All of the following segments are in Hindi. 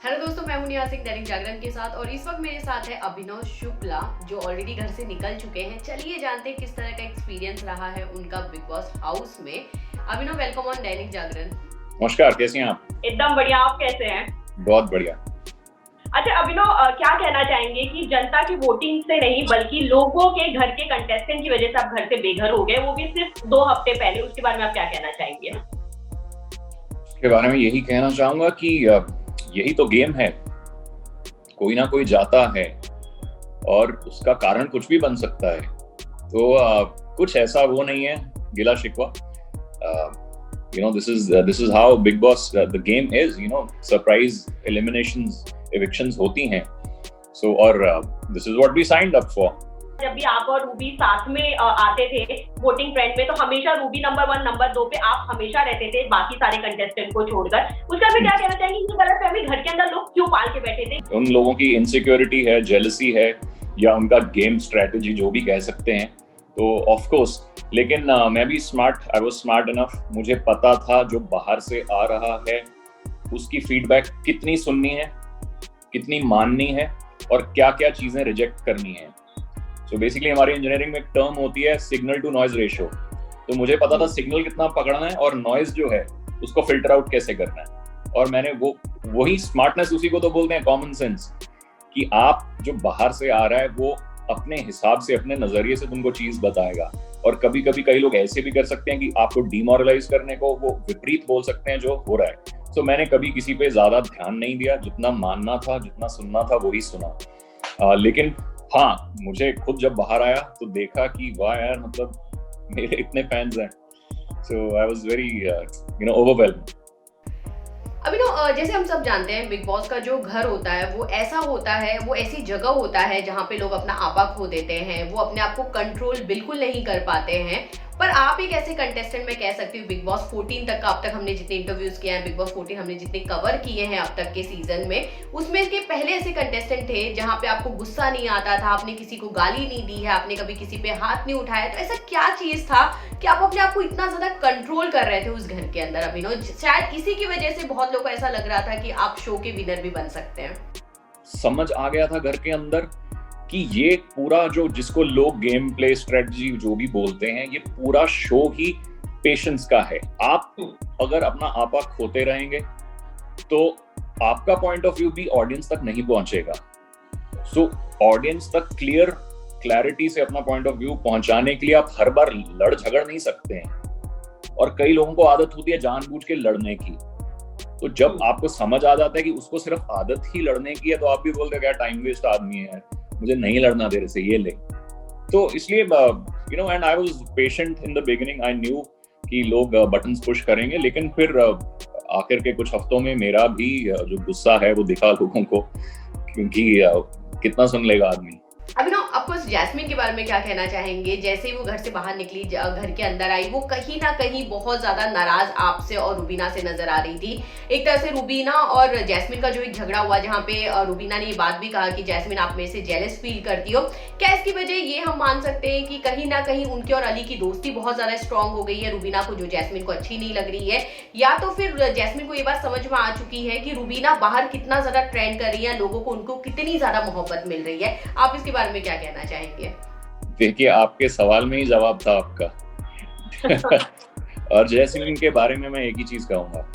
हेलो दोस्तों, मैं हूं निया सिंह दैनिक जागरण के साथ और इस वक्त मेरे साथ है अभिनव शुक्ला जो ऑलरेडी घर से निकल चुके हैं। चलिए जानते हैं किस तरह का एक्सपीरियंस रहा है उनका बिग बॉस हाउस में। अभिनव, वेलकम ऑन दैनिक जागरण। नमस्कार, कैसी हैं आप? एकदम बढ़िया। आप कैसे हैं? बहुत बढ़िया। अच्छा अभिनव, क्या कहना चाहेंगे कि जनता की वोटिंग से नहीं बल्कि लोगों के घर के कंटेस्टेंट की वजह से आप घर से बेघर हो गए, वो भी सिर्फ 2 हफ्ते पहले। उसके बारे में आप क्या कहना चाहेंगे? इसके बारे में यही कहना चाहूंगा कि यही तो गेम है। कोई ना कोई जाता है और उसका कारण कुछ भी बन सकता है। तो कुछ ऐसा वो नहीं है गिला शिकवा। this is how Big Boss the game is. Surprise eliminations, evictions होती हैं. So this is what we signed up for. जब भी आप और रूबी साथ में आते थे वोटिंग ट्रेंड में, तो हमेशा रूबी नंबर 1 नंबर 2 पे आप हमेशा रहते थे बाकी सारे कंटेस्टेंट को छोड़कर। उसका भी क्या कहना चाहेंगे कि गलतफहमी घर के अंदर लोग क्यों पाल के बैठे थे? उन लोगों की इनसिक्योरिटी है, जेलसी है, या उनका गेम स्ट्रेटेजी जो भी कह सकते हैं। तो ऑफ कोर्स, लेकिन मैं भी आई वाज स्मार्ट इनफ। मुझे पता था जो बाहर से आ रहा है उसकी फीडबैक कितनी सुननी है, कितनी माननी है और क्या क्या चीजें रिजेक्ट करनी है। तो बेसिकली हमारी इंजीनियरिंग में एक टर्म होती है सिग्नल टू नॉइज रेशियो। तो मुझे पता था सिग्नल कितना पकड़ना है और नॉइज जो है उसको फिल्टर आउट कैसे करना है। और मैंने वही स्मार्टनेस, उसी को तो बोलते हैं कॉमन सेंस, कि आप जो बाहर से आ रहा है वो अपने हिसाब से, अपने नजरिए से तुमको चीज बताएगा। और कभी कभी कई लोग ऐसे भी कर सकते हैं कि आपको डिमोरलाइज करने को वो विपरीत बोल सकते हैं जो हो रहा है। तो मैंने कभी किसी पे ज्यादा ध्यान नहीं दिया, जितना मानना था, जितना सुनना था वही सुना। लेकिन हाँ, मुझे खुद जब बाहर आया तो देखा कि वाह यार, मतलब मेरे इतने फैंस हैं। सो आई वाज वेरी ओवरवेल्म्ड। अभिनव, जैसे हम सब जानते हैं बिग बॉस का जो घर होता है वो ऐसा होता है, वो ऐसी जगह होता है जहाँ पे लोग अपना आपा खो देते हैं, वो अपने आप को कंट्रोल बिल्कुल नहीं कर पाते हैं। पर आप एक ऐसे कंटेस्टेंट, मैं कह सकती हूँ बिग बॉस 14 तक का अब तक हमने जितने इंटरव्यूज किए हैं, बिग बॉस 14 हमने जितने कवर किए हैं अब तक के सीजन में, उसमें के पहले ऐसे कंटेस्टेंट थे जहाँ पे आपको गुस्सा नहीं आता था, आपने किसी को गाली नहीं दी है, आपने कभी किसी पे हाथ नहीं उठाया। तो ऐसा क्या चीज था कि आप अपने आप को इतना ज्यादा कंट्रोल कर रहे थे उस घर के अंदर? अभिनव, शायद इसी की वजह से बहुत लोगों को ऐसा लग रहा था कि आप शो के विनर भी बन सकते हैं। समझ आ गया था घर के अंदर कि ये पूरा जो, जिसको लोग गेम प्ले स्ट्रेटजी जो भी बोलते हैं, ये पूरा शो ही पेशेंस का है। आप अगर अपना आपा खोते रहेंगे तो आपका पॉइंट ऑफ व्यू भी ऑडियंस तक नहीं पहुंचेगा। सो ऑडियंस तक क्लैरिटी से अपना पॉइंट ऑफ व्यू पहुंचाने के लिए आप हर बार लड़ झगड़ नहीं सकते हैं। और कई लोगों को आदत होती है जानबूझ के लड़ने की। तो जब आपको समझ आ जाता है कि उसको सिर्फ आदत ही लड़ने की है, तो आप भी बोलते हैं क्या टाइम वेस्ट आदमी है, मुझे नहीं लड़ना तेरे से, ये ले। तो इसलिए and I was patient in the beginning. I knew कि लोग बटन्स पुश करेंगे, लेकिन फिर आखिर के कुछ हफ्तों में मेरा भी जो गुस्सा है वो दिखा लोगों को, क्योंकि कितना सुन लेगा आदमी। अभिनव, आपको जैस्मिन के बारे में क्या कहना चाहेंगे? जैसे ही वो घर से बाहर निकली, घर के अंदर आई, वो कहीं ना कहीं बहुत ज्यादा नाराज आपसे और रुबीना से नजर आ रही थी। एक तरह से रुबीना और जैस्मिन का जो एक झगड़ा हुआ, जहाँ पे रुबीना ने ये बात भी कहा कि जैस्मिन आप मेरे से जेलस फील करती हो। क्या इसकी वजह ये हम मान सकते हैं कि कहीं ना कहीं उनकी और अली की दोस्ती बहुत ज्यादा स्ट्रांग हो गई है, रुबीना को जो जैस्मिन को अच्छी नहीं लग रही है? या तो फिर जैस्मिन को ये बात समझ में आ चुकी है कि रुबीना बाहर कितना ज्यादा ट्रेंड कर रही है, लोगों को उनको कितनी ज्यादा मोहब्बत मिल रही है? आप इसके बारे में क्या कहना चाहेंगे? देखिए, आपके सवाल में ही जवाब था आपका। और जैस्मिन के बारे में मैं एक ही चीज कहूंगा,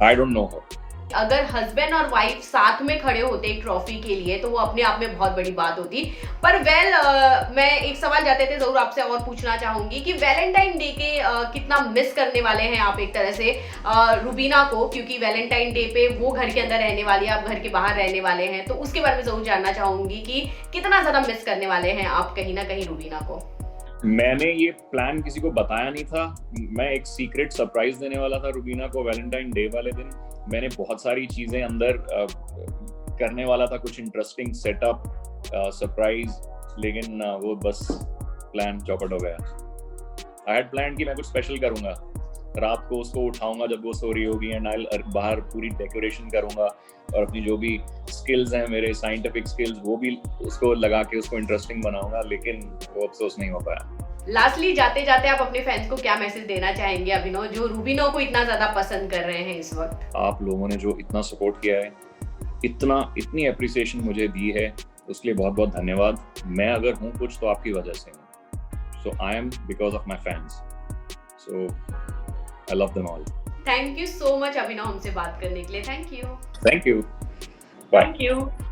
आई डोंट नो हर। अगर हस्बैंड और वाइफ साथ में खड़े होते एक ट्रॉफी के लिए तो वो अपने आप में बहुत बड़ी बात होती। पर मैं एक सवाल जाते थे जरूर आपसे और पूछना चाहूंगी कि वैलेंटाइन डे के कितना मिस करने वाले हैं आप एक तरह से रुबीना को, क्योंकि वैलेंटाइन डे पे वो घर के अंदर रहने वाली है, आप घर के बाहर रहने वाले हैं। तो उसके बारे में जरूर जानना चाहूंगी कि कितना ज्यादा मिस करने वाले हैं आप कहीं ना कहीं रुबीना को। मैंने ये प्लान किसी को बताया नहीं था। मैं एक सीक्रेट सरप्राइज देने वाला था रुबीना को वैलेंटाइन डे वाले दिन। मैंने बहुत सारी चीजें अंदर करने वाला था, कुछ इंटरेस्टिंग सेटअप, सरप्राइज, लेकिन वो बस प्लान चौपट हो गया। आई हैड प्लान कि मैं कुछ स्पेशल करूंगा, रात को उसको उठाऊंगा जब वो सो रही होगी, एंड आई बाहर पूरी डेकोरेशन करूंगा और अपनी जो भी स्किल्स हैं, मेरे साइंटिफिक स्किल्स, वो भी उसको लगा के उसको इंटरेस्टिंग बनाऊंगा, लेकिन वो अफसोस नहीं हो पाया। लास्टली जाते जाते आप अपने फैंस को क्या मैसेज देना चाहेंगे अभिनव, जो रुबीना को इतना ज्यादा पसंद कर रहे हैं इस वक्त? आप लोगों ने जो इतना सपोर्ट किया है, इतनी अप्रिसिएशन मुझे दी है, उसके लिए बहुत बहुत धन्यवाद। मैं अगर हूँ कुछ तो आपकी वजह से हूँ। So I am because of my fans, so I love them all. Thank you so much Abhinav हमसे बात करने के लिए। Thank you. Thank you, bye. Thank you.